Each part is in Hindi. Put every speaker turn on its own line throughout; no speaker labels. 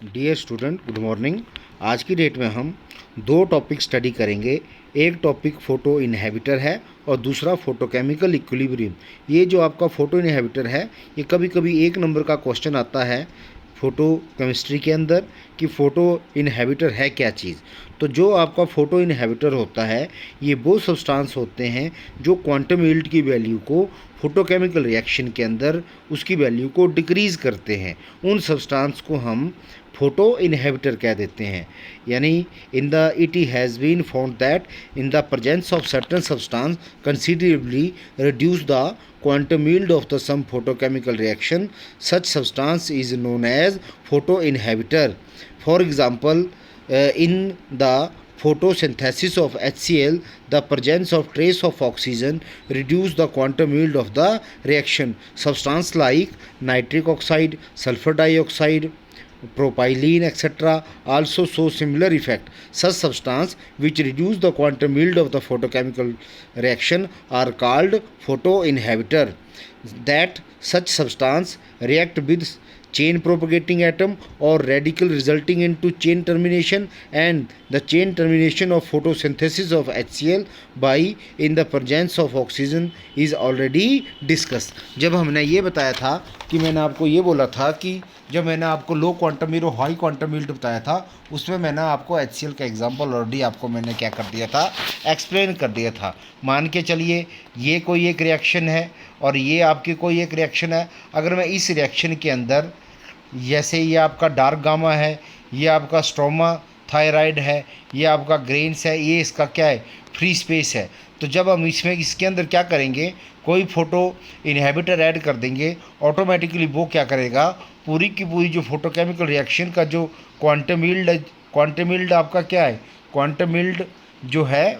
Dear student, good morning. आज की डेट में हम दो टॉपिक स्टडी करेंगे। एक टॉपिक फोटो इनहेबिटर है और दूसरा फोटोकेमिकल इक्विलिब्रियम। ये जो आपका फोटो इनहेबिटर है, ये कभी कभी एक नंबर का क्वेश्चन आता है फ़ोटो केमिस्ट्री के अंदर कि फ़ोटो इनहेबिटर है क्या चीज़। तो जो आपका फ़ोटो इनहेबिटर होता है, ये वो सब्सटेंस होते हैं जो क्वांटम यील्ड की वैल्यू को फोटोकेमिकल रिएक्शन के अंदर उसकी वैल्यू को डिक्रीज़ करते हैं। उन सब्सटेंस को हम फोटो इनहेबिटर कह देते हैं। यानी in the it has been found that in the presence of certain substance considerably reduce the quantum yield of the some photochemical reaction. Such substance is known as photoinhibitor. For example, in the photosynthesis of HCl, the presence of trace of oxygen reduce the quantum yield of the reaction. Substance like nitric oxide, sulfur dioxide, propylene, etc. also show similar effect. Such substance which reduce the quantum yield of the photochemical reaction are called photoinhibitor. That such substance react with chain propagating atom or radical resulting into chain termination, and the chain termination of photosynthesis of HCl by in the presence of oxygen is already discussed. जब हमने ये बताया था कि मैंने आपको ये बोला था कि जब मैंने आपको लो क्वांटम यील्ड और हाई क्वांटम यील्ड बताया था, उसमें मैंने आपको HCl का एग्जांपल ऑलरेडी आपको मैंने क्या कर दिया था, एक्सप्लेन कर दिया था। मान के चलिए ये कोई एक रिएक्शन है और ये आपकी कोई एक रिएक्शन है। अगर मैं इस रिएक्शन के अंदर, जैसे ये आपका डार्क गामा है, ये आपका स्ट्रोमा थायराइड है, ये आपका ग्रेन्स है, ये इसका क्या है, फ्री स्पेस है। तो जब हम इसमें इसके अंदर क्या करेंगे, कोई फोटो इनहेबिटर ऐड कर देंगे, ऑटोमेटिकली वो क्या करेगा, पूरी की पूरी जो फोटोकेमिकल रिएक्शन का जो क्वांटम यील्ड आपका क्या है, क्वांटम यील्ड जो है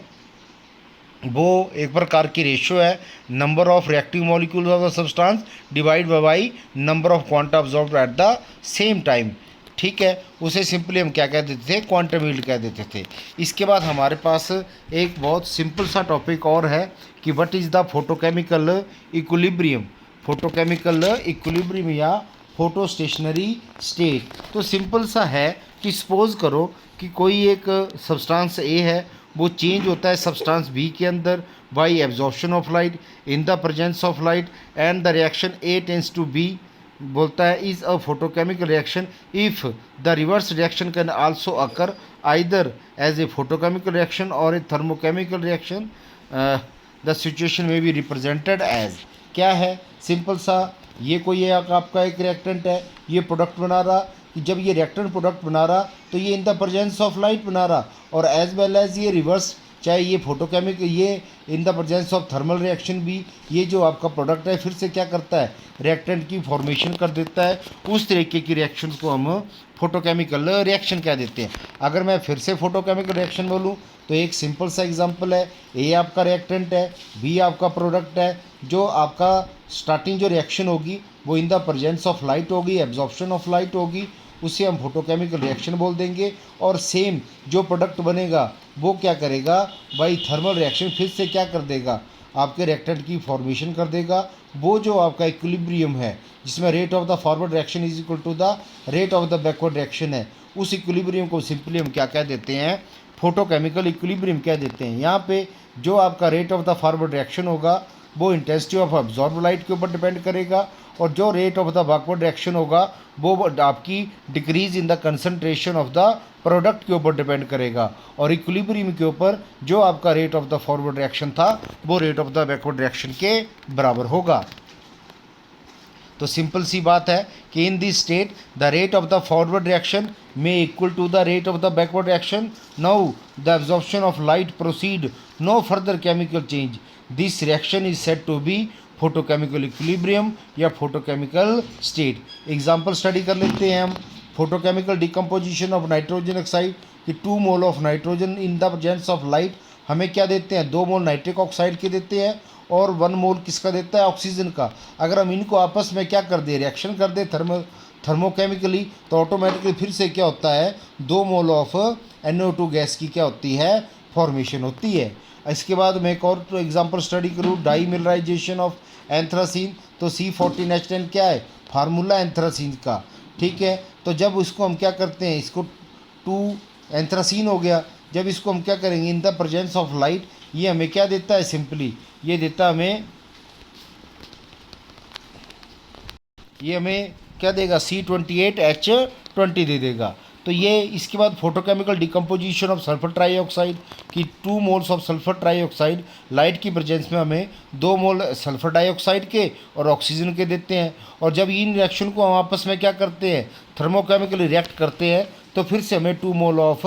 वो एक प्रकार की रेशियो है, number of reactive molecules of the substance divide by number of quanta absorbed at the same time. ठीक है, उसे सिंपली हम क्या कह देते थे, क्वांटम यील्ड कह देते थे। इसके बाद हमारे पास एक बहुत सिंपल सा टॉपिक और है कि what is the photochemical equilibrium. Photochemical equilibrium या फोटो स्टेशनरी स्टेट। तो सिंपल सा है कि सपोज करो कि कोई एक सब्सटेंस ए है, वो चेंज होता है सब्सटेंस बी के अंदर by absorption of light in the presence of light, and the reaction A tends to be बोलता है is a photochemical reaction if the reverse reaction can also occur either as a photochemical reaction or a thermochemical reaction. The situation में बी रिप्रेजेंटेड एज क्या है, सिंपल सा, ये कोई एक आपका एक रिएक्टेंट है, ये प्रोडक्ट बना रहा, कि जब ये रिएक्टेंट प्रोडक्ट बना रहा तो ये इन द प्रेजेंस ऑफ लाइट बना रहा, और एज वेल एज ये रिवर्स, चाहे ये फोटोकेमिकल, ये इन the presence of thermal reaction भी, ये जो आपका प्रोडक्ट है फिर से क्या करता है, रिएक्टेंट की फॉर्मेशन कर देता है। उस तरीके की रिएक्शंस को हम फोटोकेमिकल रिएक्शन कह देते हैं। अगर मैं फिर से फोटोकेमिकल रिएक्शन बोलूँ तो एक सिंपल सा एग्जांपल है, ए आपका रिएक्टेंट है, बी आपका प्रोडक्ट है। जो आपका स्टार्टिंग जो रिएक्शन होगी वो इन द प्रेजेंस ऑफ लाइट होगी, एब्जॉर्प्शन ऑफ लाइट होगी, उसे हम फोटोकेमिकल रिएक्शन बोल देंगे। और सेम जो प्रोडक्ट बनेगा वो क्या करेगा भाई, थर्मल रिएक्शन फिर से क्या कर देगा, आपके रिएक्टेंट की फॉर्मेशन कर देगा। वो जो आपका इक्विलिब्रियम है जिसमें rate of the forward reaction is equal to the rate of the backward reaction है, उस इक्विलिब्रियम को सिंपली हम क्या कह देते हैं, फोटोकेमिकल इक्विलिब्रियम कह देते हैं। यहाँ पे जो आपका rate of the forward reaction होगा वो इंटेंसिटी ऑफ अब्जॉर्ब लाइट के ऊपर डिपेंड करेगा, और जो rate of the backward reaction होगा वो आपकी decrease in the concentration of the product के ऊपर डिपेंड करेगा, और इक्विलिब्रियम के ऊपर जो आपका rate of the forward reaction था वो rate of the backward reaction के बराबर होगा। तो सिंपल सी बात है कि in this state the rate of the forward reaction में equal to the rate of the backward reaction. Now the absorption of light proceed no further chemical change, this reaction is said to be photochemical equilibrium या फोटोकेमिकल स्टेट। एग्जाम्पल स्टडी कर लेते हैं हम। Photochemical decomposition of nitrogen oxide कि 2 mole of nitrogen in the presence of light हमें क्या देते हैं, 2 मोल नाइट्रिक ऑक्साइड के देते हैं, और 1 मोल किसका देता है, ऑक्सीजन का। अगर हम इनको आपस में क्या कर दे, रिएक्शन कर दे थर्मोकेमिकली, तो ऑटोमेटिकली फिर से क्या होता है, 2 मोल ऑफ NO2 गैस की क्या होती है, फॉर्मेशन होती है। इसके बाद मैं एक और एग्जांपल स्टडी करूँ, डाईमिनराइजेशन ऑफ एंथ्रासीन। तो C14H10 क्या है, फार्मूला एंथ्रासीन का। ठीक है, तो जब इसको हम क्या करते हैं, इसको 2 एंथ्रासीन हो गया। जब इसको हम क्या करेंगे, इन द प्रेजेंस ऑफ लाइट, ये हमें क्या देता है, सिंपली ये देता हमें, ये हमें क्या देगा, C28H20 दे देगा। तो ये इसके बाद photochemical decomposition of sulphur trioxide की 2 moles of sulphur trioxide light की प्रेजेंस में हमें 2 मोल सल्फर डाइऑक्साइड के और ऑक्सीजन के देते हैं। और जब इन रिएक्शन को हम आपस में क्या करते हैं, थर्मोकेमिकली रिएक्ट करते हैं, तो फिर से हमें 2 mole of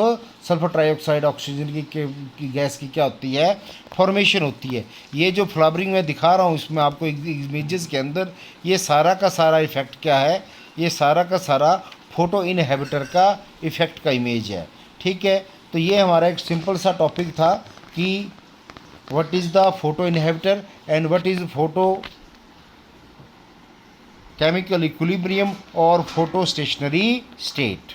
sulphur trioxide oxygen की गैस की क्या होती है, फॉर्मेशन होती है। ये जो फ्लावरिंग मैं दिखा रहा हूँ इसमें आपको इमेजेस के अंदर, ये सारा का सारा इफेक्ट क्या है, ये सारा का सारा फोटो इनहेबिटर का इफेक्ट का इमेज है। ठीक है, तो ये हमारा एक सिंपल सा टॉपिक था कि what is the photo inhibitor and what is photo chemical equilibrium और फोटो स्टेशनरी स्टेट।